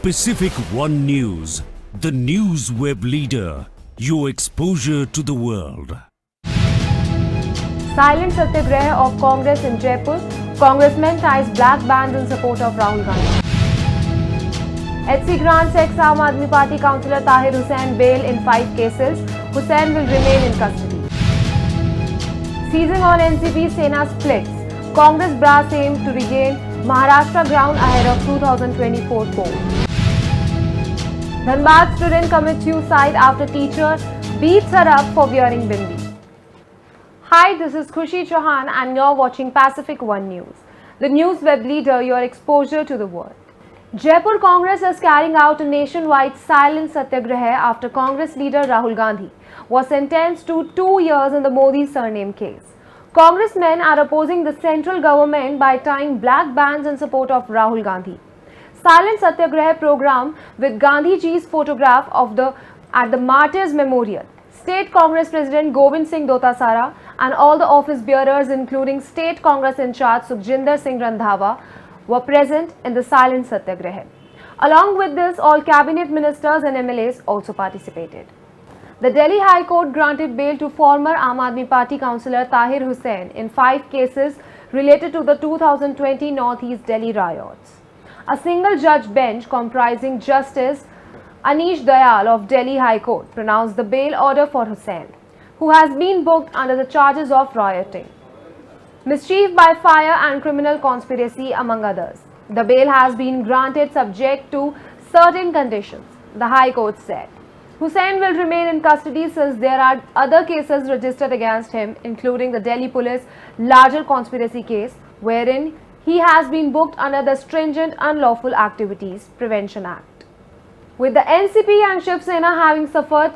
Pacific One News, the news web leader, your exposure to the world. Silent Satyagraha of Congress in Jaipur. Congressmen ties black bands in support of Rahul Gandhi. HC grants ex-Aam Aadmi Party councillor Tahir Hussain bail in 5 cases. Hussain will remain in custody. Seizing on NCP, Sena splits. Congress brass aim to regain Maharashtra ground ahead of 2024 poll. Dhanbad student commits suicide after teacher beats her up for wearing bindi. Hi, this is Khushi Chauhan and you're watching Pacific One News, the news web leader, your exposure to the world. Jaipur Congress is carrying out a nationwide silent satyagraha after Congress leader Rahul Gandhi was sentenced to 2 years in the Modi surname case. Congressmen are opposing the central government by tying black bands in support of Rahul Gandhi. Silent Satyagraha program with Gandhi ji's photograph at the Martyrs Memorial. State Congress President Govind Singh Dotasara and all the office bearers including State Congress in charge Sukhjinder Singh Randhawa were present in the Silent Satyagraha. Along with this, all cabinet ministers and MLAs also participated. The Delhi High Court granted bail to former Aam Aadmi Party councillor Tahir Hussain in 5 cases related to the 2020 Northeast Delhi riots. A single judge bench comprising Justice Anish Dayal of Delhi High Court pronounced the bail order for Hussain, who has been booked under the charges of rioting, mischief by fire and criminal conspiracy among others. The bail has been granted subject to certain conditions, the High Court said. Hussain will remain in custody since there are other cases registered against him, including the Delhi Police larger conspiracy case, wherein he has been booked under the Stringent Unlawful Activities Prevention Act. With the NCP and Shiv Sena having suffered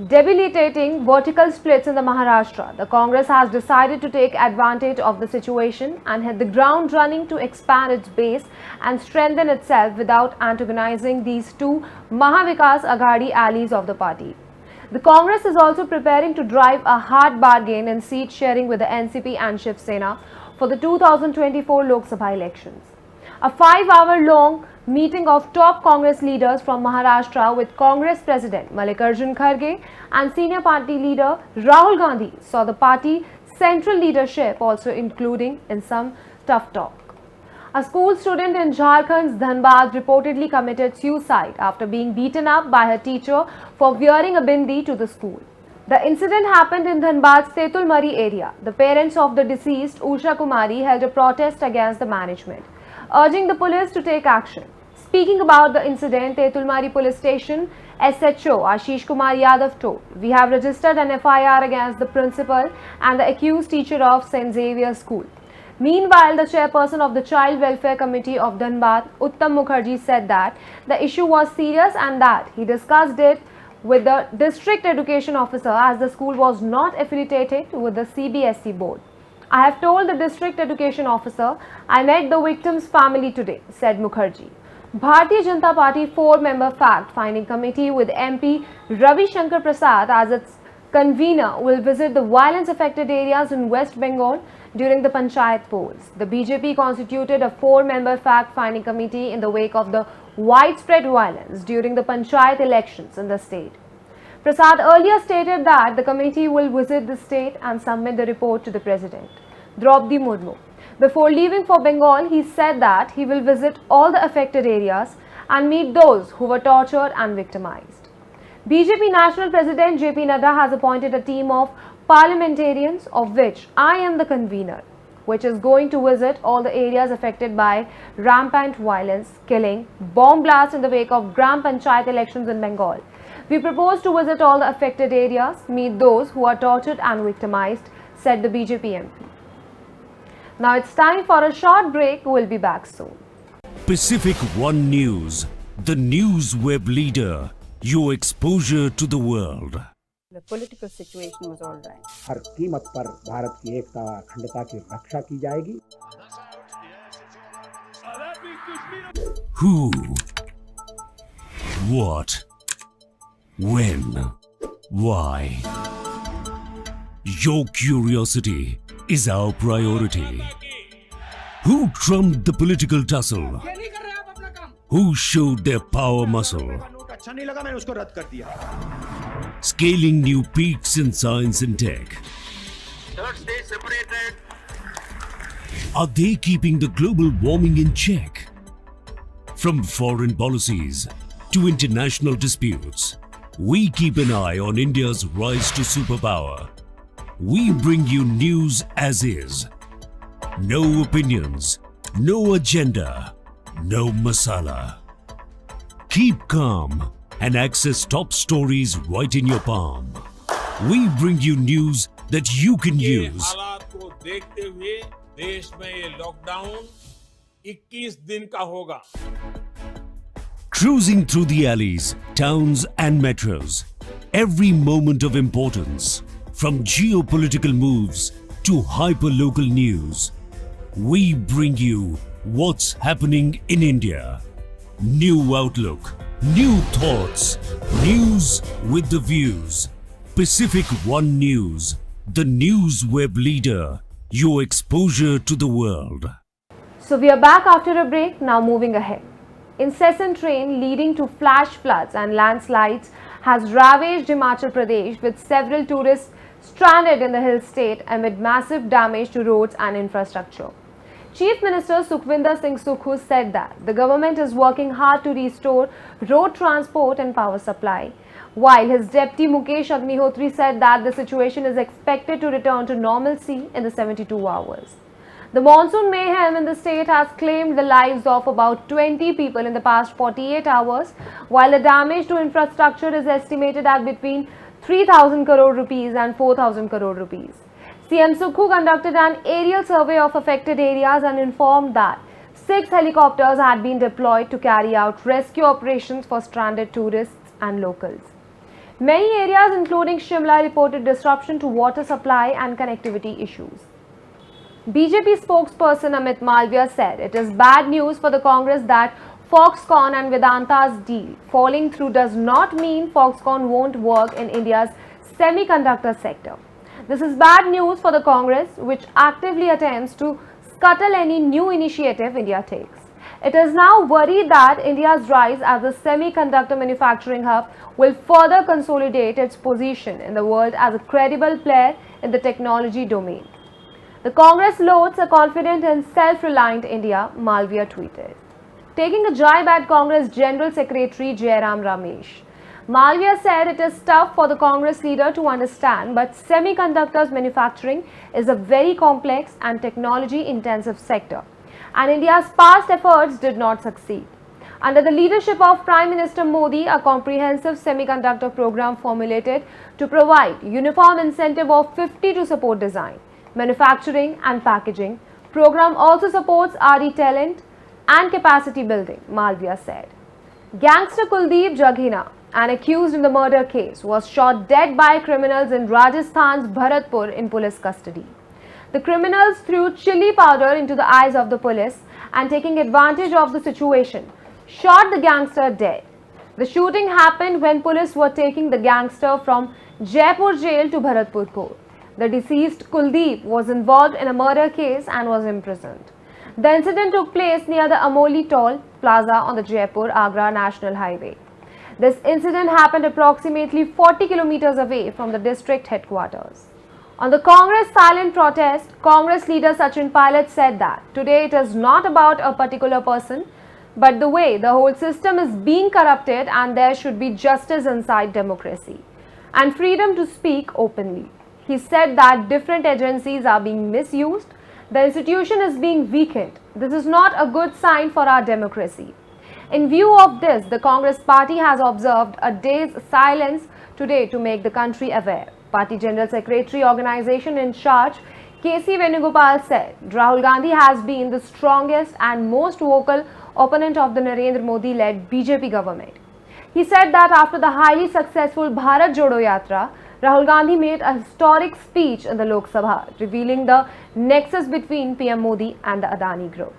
debilitating vertical splits in the Maharashtra, the Congress has decided to take advantage of the situation and hit the ground running to expand its base and strengthen itself without antagonizing these two Mahavikas Aghadi allies of the party. The Congress is also preparing to drive a hard bargain in seat sharing with the NCP and Shiv Sena for the 2024 Lok Sabha elections. A 5-hour-long meeting of top Congress leaders from Maharashtra with Congress President Mallikarjun Kharge and senior party leader Rahul Gandhi saw the party central leadership also including in some tough talk. A school student in Jharkhand's Dhanbad reportedly committed suicide after being beaten up by her teacher for wearing a bindi to the school. The incident happened in Dhanbad's Tetulmari area. The parents of the deceased, Usha Kumari, held a protest against the management, urging the police to take action. Speaking about the incident, Tetulmari Police Station SHO Ashish Kumar Yadav told, "We have registered an FIR against the principal and the accused teacher of St. Xavier's School." Meanwhile, the chairperson of the Child Welfare Committee of Dhanbad, Uttam Mukherjee, said that the issue was serious and that he discussed it with the district education officer as the school was not affiliated with the CBSE board. "I have told the district education officer I met the victim's family today," said Mukherjee. Bharatiya Janata Party 4-member fact-finding committee with MP Ravi Shankar Prasad as its convener will visit the violence-affected areas in West Bengal during the Panchayat polls. The BJP constituted a 4-member fact-finding committee in the wake of the widespread violence during the Panchayat elections in the state. Prasad earlier stated that the committee will visit the state and submit the report to the President, Draupadi Murmu. Before leaving for Bengal, he said that he will visit all the affected areas and meet those who were tortured and victimized. BJP National President JP Nadda has appointed a team of parliamentarians, of which I am the convener, which is going to visit all the areas affected by rampant violence, killing, bomb blasts in the wake of Gram Panchayat elections in Bengal. We propose to visit all the affected areas, meet those who are tortured and victimized, said the BJP MP. Now it's time for a short break. We'll be back soon. Pacific One News, the news web leader, your exposure to the world. The political situation was all right. हर कीमत पर भारत की एकता अखंडता की रक्षा की जाएगी. Who? What? When? Why? Your curiosity is our priority. Who trumped the political tussle? Who showed their power muscle? Note अच्छा नहीं लगा, मैंने उसको रद्द कर दिया. Scaling new peaks in science and tech. Third stage separated. Are they keeping the global warming in check? From foreign policies to international disputes, we keep an eye on India's rise to superpower. We bring you news as is. No opinions, no agenda, no masala. Keep calm and access top stories right in your palm. We bring you news that you can के use. हालात को देखते हुए देश में ये lockdown 21 दिन का होगा. Cruising through the alleys, towns and metros. Every moment of importance. From geopolitical moves to hyper-local news. We bring you what's happening in India. New outlook, new thoughts, news with the views. Pacific One News, the news web leader. Your exposure to the world. So we are back after a break, now moving ahead. Incessant rain leading to flash floods and landslides has ravaged Himachal Pradesh, with several tourists stranded in the hill state amid massive damage to roads and infrastructure. Chief Minister Sukhwinder Singh Sukhu said that the government is working hard to restore road transport and power supply, while his deputy Mukesh Agnihotri said that the situation is expected to return to normalcy in the 72 hours. The monsoon mayhem in the state has claimed the lives of about 20 people in the past 48 hours, while the damage to infrastructure is estimated at between 3,000 crore rupees and 4,000 crore rupees. CM Sukhu conducted an aerial survey of affected areas and informed that 6 helicopters had been deployed to carry out rescue operations for stranded tourists and locals. Many areas including Shimla reported disruption to water supply and connectivity issues. BJP spokesperson Amit Malviya said it is bad news for the Congress that Foxconn and Vedanta's deal falling through does not mean Foxconn won't work in India's semiconductor sector. This is bad news for the Congress, which actively attempts to scuttle any new initiative India takes. It is now worried that India's rise as a semiconductor manufacturing hub will further consolidate its position in the world as a credible player in the technology domain. The Congress loads a confident and self-reliant India, Malviya tweeted. Taking a jibe at Congress General Secretary Jairam Ramesh, Malviya said it is tough for the Congress leader to understand, but semiconductors manufacturing is a very complex and technology-intensive sector, and India's past efforts did not succeed. Under the leadership of Prime Minister Modi, a comprehensive semiconductor program formulated to provide uniform incentive of 50 to support design, manufacturing and packaging. Program also supports RE talent and capacity building, Malviya said. Gangster Kuldeep Jaghina, an accused in the murder case, was shot dead by criminals in Rajasthan's Bharatpur in police custody. The criminals threw chili powder into the eyes of the police and, taking advantage of the situation, shot the gangster dead. The shooting happened when police were taking the gangster from Jaipur jail to Bharatpur court. The deceased Kuldeep was involved in a murder case and was imprisoned. The incident took place near the Amoli Toll Plaza on the Jaipur-Agra National Highway. This incident happened approximately 40 kilometers away from the district headquarters. On the Congress silent protest, Congress leader Sachin Pilot said that today it is not about a particular person, but the way the whole system is being corrupted, and there should be justice inside democracy and freedom to speak openly. He said that different agencies are being misused. The institution is being weakened. This is not a good sign for our democracy. In view of this, the Congress party has observed a day's silence today to make the country aware. Party General Secretary Organization in charge K.C. Venugopal said Rahul Gandhi has been the strongest and most vocal opponent of the Narendra Modi-led BJP government. He said that after the highly successful Bharat Jodo Yatra, Rahul Gandhi made a historic speech in the Lok Sabha, revealing the nexus between PM Modi and the Adani Group.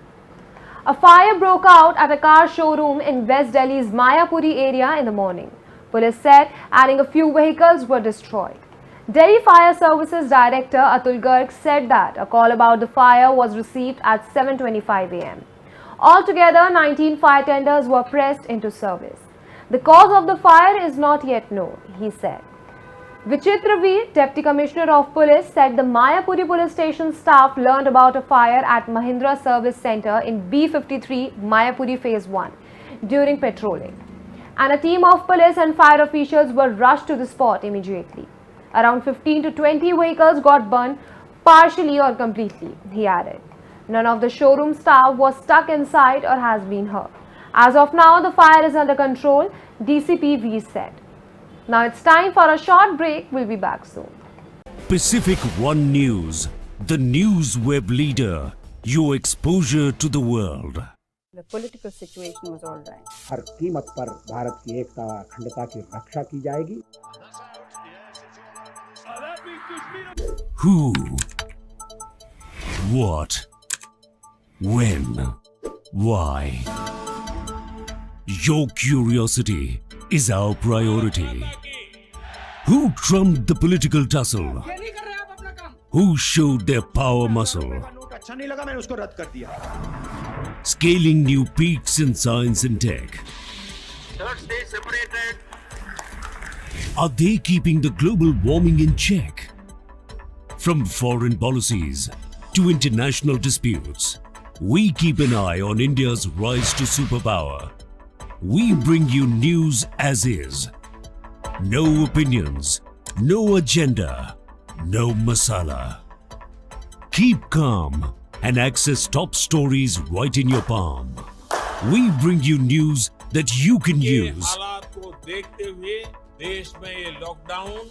A fire broke out at a car showroom in West Delhi's Mayapuri area in the morning. Police said adding a few vehicles were destroyed. Delhi Fire Services Director Atul Garg said that a call about the fire was received at 7:25 am. Altogether, 19 fire tenders were pressed into service. The cause of the fire is not yet known, he said. Vichitraveer, Deputy Commissioner of Police, said the Mayapuri police station staff learned about a fire at Mahindra Service Centre in B53 Mayapuri Phase 1 during patrolling, and a team of police and fire officials were rushed to the spot immediately. Around 15 to 20 vehicles got burned partially or completely, he added. None of the showroom staff was stuck inside or has been hurt. As of now, the fire is under control, DCP V said. Now it's time for a short break. We'll be back soon. Pacific One News, the news web leader, your exposure to the world. The political situation was all right. हर कीमत पर भारत की एकता अखंडता की रक्षा की जाएगी। Who? What? When? Why? Your curiosity is our priority. Who trumped the political tussle? Who showed their power muscle? Note अच्छा नहीं लगा, मैंने उसको रद्द कर दिया। Scaling new peaks in science and tech. Third stage separated. Are they keeping the global warming in check? From foreign policies to international disputes, we keep an eye on India's rise to superpower. We bring you news as is. No opinions, no agenda, no masala. Keep calm and access top stories right in your palm. We bring you news that you can के use. हालात को देखते हुए देश में ये lockdown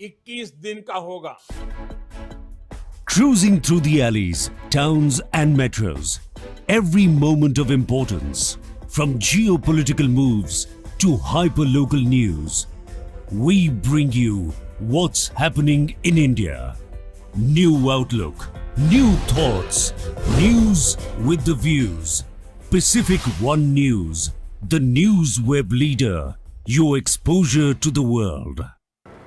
21 दिन का होगा। Cruising through the alleys, towns and metros. Every moment of importance. From geopolitical moves to hyper-local news. We bring you what's happening in India. New outlook, new thoughts, news with the views. Pacific One News, the news web leader, your exposure to the world.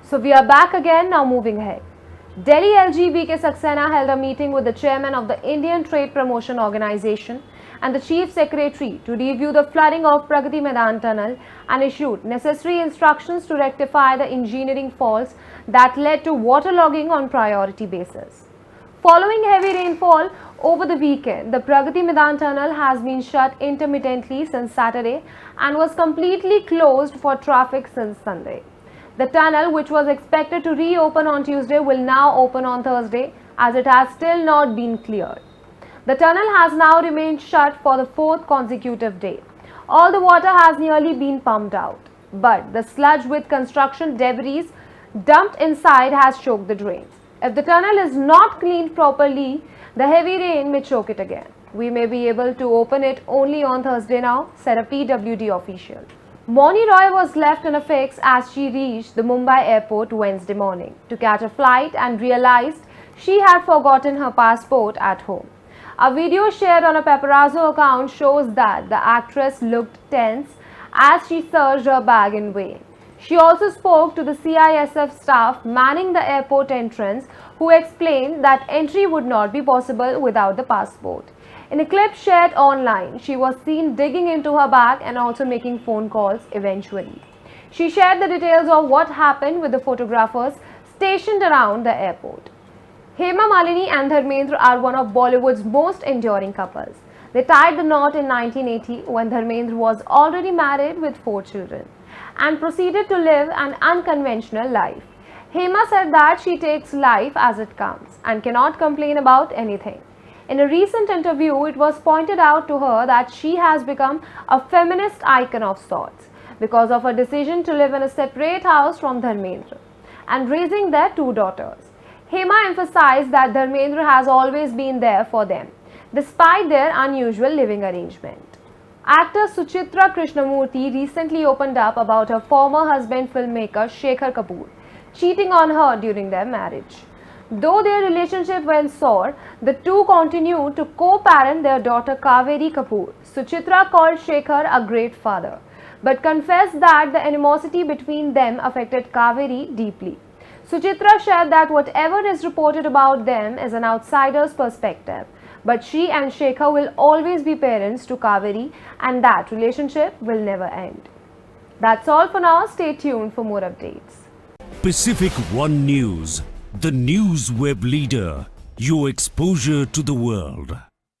So we are back again, now moving ahead. Delhi LG V.K. Saxena held a meeting with the chairman of the Indian Trade Promotion Organization and the chief secretary to review the flooding of Pragati Maidan tunnel and issued necessary instructions to rectify the engineering faults that led to waterlogging on priority basis. Following heavy rainfall over the weekend, the Pragati Maidan tunnel has been shut intermittently since Saturday and was completely closed for traffic since Sunday. The tunnel, which was expected to reopen on Tuesday, will now open on Thursday as it has still not been cleared. The tunnel has now remained shut for the fourth consecutive day. All the water has nearly been pumped out, but the sludge with construction debris dumped inside has choked the drains. If the tunnel is not cleaned properly, the heavy rain may choke it again. We may be able to open it only on Thursday now, said a PWD official. Moni Roy was left in a fix as she reached the Mumbai airport Wednesday morning to catch a flight and realized she had forgotten her passport at home. A video shared on a paparazzo account shows that the actress looked tense as she searched her bag in vain. She also spoke to the CISF staff manning the airport entrance, who explained that entry would not be possible without the passport. In a clip shared online, she was seen digging into her bag and also making phone calls eventually. She shared the details of what happened with the photographers stationed around the airport. Hema Malini and Dharmendra are one of Bollywood's most enduring couples. They tied the knot in 1980 when Dharmendra was already married with 4 children and proceeded to live an unconventional life. Hema said that she takes life as it comes and cannot complain about anything. In a recent interview, it was pointed out to her that she has become a feminist icon of sorts because of her decision to live in a separate house from Dharmendra and raising their 2 daughters. Hema emphasized that Dharmendra has always been there for them, despite their unusual living arrangement. Actor Suchitra Krishnamurthy recently opened up about her former husband filmmaker Shekhar Kapoor cheating on her during their marriage. Though their relationship went sour, the two continued to co-parent their daughter Kaveri Kapoor. Suchitra called Shekhar a great father, but confessed that the animosity between them affected Kaveri deeply. Suchitra shared that whatever is reported about them is an outsider's perspective, But she and Shekhar will always be parents to Kaveri, and that relationship will never end. That's all for now. Stay tuned for more updates. Pacific One News, the news web leader, your exposure to the world.